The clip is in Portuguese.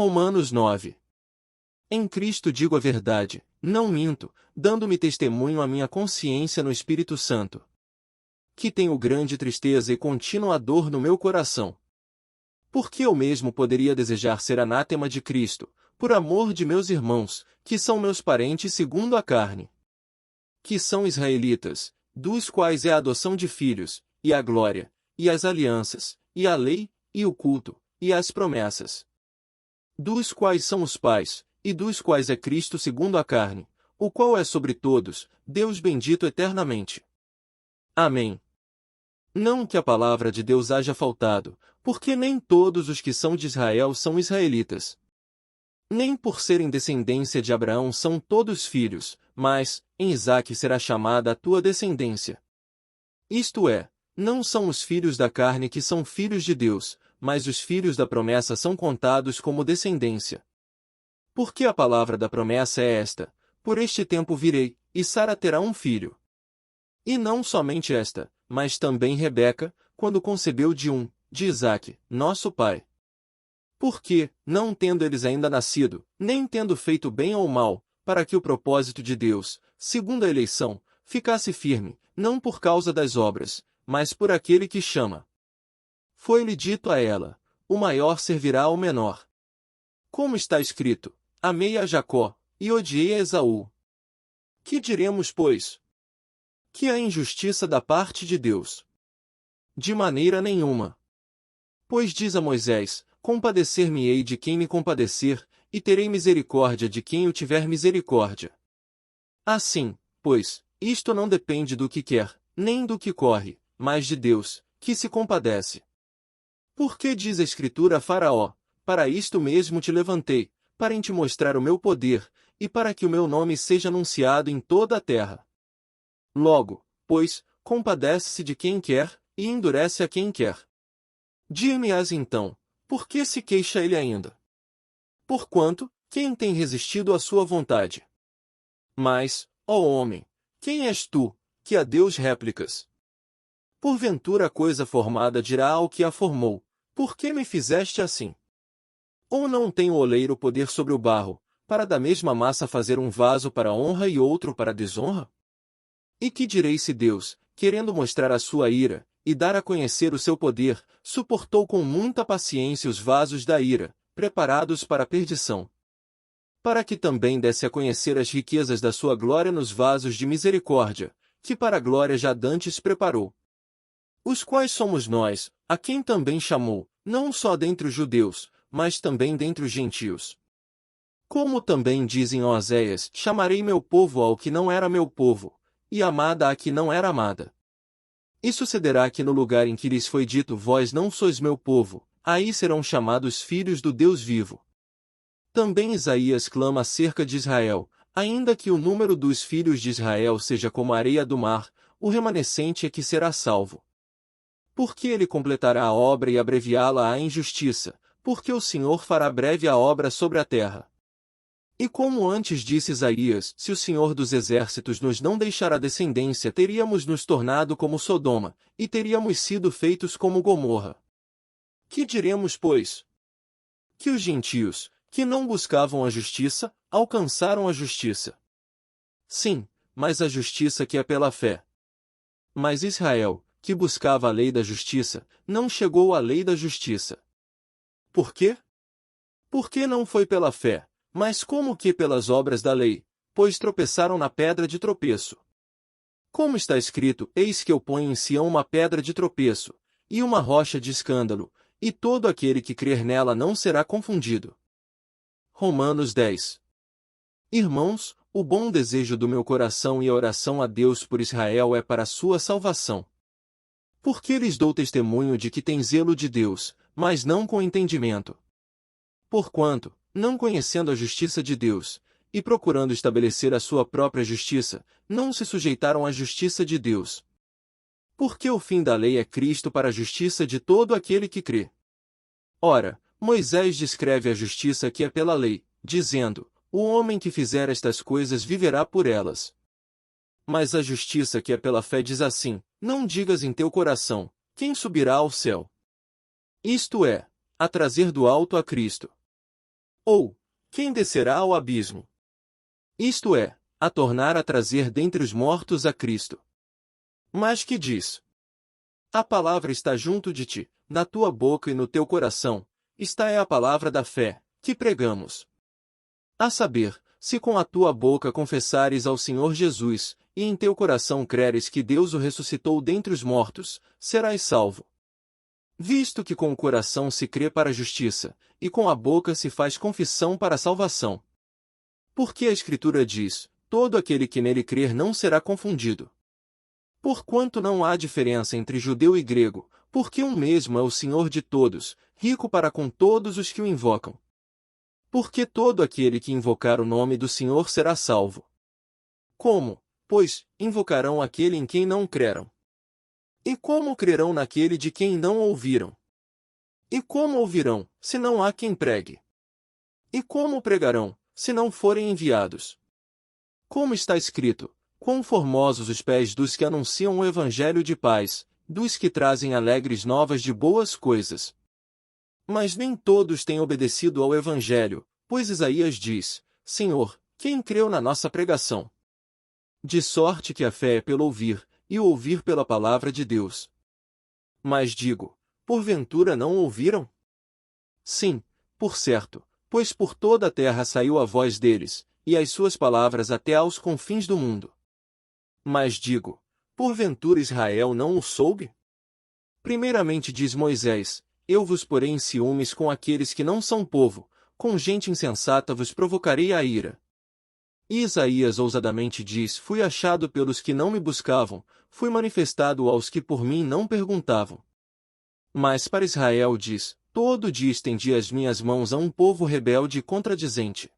Romanos 9. Em Cristo digo a verdade, não minto, dando-me testemunho à minha consciência no Espírito Santo, que tenho grande tristeza e contínua dor no meu coração. Porque eu mesmo poderia desejar ser anátema de Cristo, por amor de meus irmãos, que são meus parentes segundo a carne, que são israelitas, dos quais é a adoção de filhos, e a glória, e as alianças, e a lei, e o culto, e as promessas, dos quais são os pais, e dos quais é Cristo segundo a carne, o qual é sobre todos, Deus bendito eternamente. Amém. Não que a palavra de Deus haja faltado, porque nem todos os que são de Israel são israelitas. Nem por serem descendência de Abraão são todos filhos, mas, em Isaque será chamada a tua descendência. Isto é, não são os filhos da carne que são filhos de Deus, mas os filhos da promessa são contados como descendência. Porque a palavra da promessa é esta: por este tempo virei, e Sara terá um filho. E não somente esta, mas também Rebeca, quando concebeu de Isaque, nosso pai. Porque, não tendo eles ainda nascido, nem tendo feito bem ou mal, para que o propósito de Deus, segundo a eleição, ficasse firme, não por causa das obras, mas por aquele que chama. Foi-lhe dito a ela: o maior servirá ao menor. Como está escrito: amei a Jacó, e odiei a Esaú. Que diremos, pois? Que há injustiça da parte de Deus? De maneira nenhuma. Pois diz a Moisés: compadecer-me-ei de quem me compadecer, e terei misericórdia de quem eu tiver misericórdia. Assim, pois, isto não depende do que quer, nem do que corre, mas de Deus, que se compadece. Porque diz a Escritura a Faraó: para isto mesmo te levantei, para em te mostrar o meu poder, e para que o meu nome seja anunciado em toda a terra. Logo, pois, compadece-se de quem quer, e endurece a quem quer. Dir-me-ás então: por que se queixa ele ainda? Porquanto, quem tem resistido à sua vontade? Mas, ó homem, quem és tu, que a Deus réplicas? Porventura a coisa formada dirá ao que a formou: por que me fizeste assim? Ou não tem o oleiro poder sobre o barro, para da mesma massa fazer um vaso para honra e outro para desonra? E que direi se Deus, querendo mostrar a sua ira, e dar a conhecer o seu poder, suportou com muita paciência os vasos da ira, preparados para a perdição, para que também desse a conhecer as riquezas da sua glória nos vasos de misericórdia, que para a glória já dantes preparou. Os quais somos nós, a quem também chamou, não só dentre os judeus, mas também dentre os gentios. Como também dizem Oséias: chamarei meu povo ao que não era meu povo, e amada a que não era amada. E sucederá que no lugar em que lhes foi dito: vós não sois meu povo, aí serão chamados filhos do Deus vivo. Também Isaías clama acerca de Israel: ainda que o número dos filhos de Israel seja como a areia do mar, o remanescente é que será salvo. Porque ele completará a obra e abreviá-la à injustiça, porque o Senhor fará breve a obra sobre a terra. E como antes disse Isaías: se o Senhor dos exércitos nos não deixará descendência, teríamos nos tornado como Sodoma, e teríamos sido feitos como Gomorra. Que diremos, pois? Que os gentios, que não buscavam a justiça, alcançaram a justiça. Sim, mas a justiça que é pela fé. Mas Israel, que buscava a lei da justiça, não chegou à lei da justiça. Por quê? Porque não foi pela fé, mas como que pelas obras da lei, pois tropeçaram na pedra de tropeço. Como está escrito: eis que eu ponho em Sião uma pedra de tropeço, e uma rocha de escândalo, e todo aquele que crer nela não será confundido. Romanos 10. Irmãos, o bom desejo do meu coração e a oração a Deus por Israel é para a sua salvação. Porque lhes dou testemunho de que tem zelo de Deus, mas não com entendimento. Porquanto, não conhecendo a justiça de Deus, e procurando estabelecer a sua própria justiça, não se sujeitaram à justiça de Deus. Porque o fim da lei é Cristo para a justiça de todo aquele que crê. Ora, Moisés descreve a justiça que é pela lei, dizendo: o homem que fizer estas coisas viverá por elas. Mas a justiça que é pela fé diz assim: não digas em teu coração: quem subirá ao céu? Isto é, a trazer do alto a Cristo. Ou, quem descerá ao abismo? Isto é, a tornar a trazer dentre os mortos a Cristo. Mas que diz? A palavra está junto de ti, na tua boca e no teu coração, esta é a palavra da fé, que pregamos. A saber, se com a tua boca confessares ao Senhor Jesus, e em teu coração creres que Deus o ressuscitou dentre os mortos, serás salvo. Visto que com o coração se crê para a justiça, e com a boca se faz confissão para a salvação. Porque a Escritura diz, todo aquele que nele crer não será confundido. Porquanto não há diferença entre judeu e grego, porque um mesmo é o Senhor de todos, rico para com todos os que o invocam. Porque todo aquele que invocar o nome do Senhor será salvo. Como, pois, invocarão aquele em quem não creram? E como crerão naquele de quem não ouviram? E como ouvirão, se não há quem pregue? E como pregarão, se não forem enviados? Como está escrito, quão formosos os pés dos que anunciam o evangelho de paz, dos que trazem alegres novas de boas coisas. Mas nem todos têm obedecido ao evangelho, pois Isaías diz, Senhor, quem creu na nossa pregação? De sorte que a fé é pelo ouvir, e o ouvir pela palavra de Deus. Mas digo, porventura não ouviram? Sim, por certo, pois por toda a terra saiu a voz deles, e as suas palavras até aos confins do mundo. Mas digo, porventura Israel não o soube? Primeiramente diz Moisés, eu vos porei em ciúmes com aqueles que não são povo, com gente insensata vos provocarei a ira. E Isaías ousadamente diz, fui achado pelos que não me buscavam, fui manifestado aos que por mim não perguntavam. Mas para Israel diz, todo dia estendi as minhas mãos a um povo rebelde e contradizente.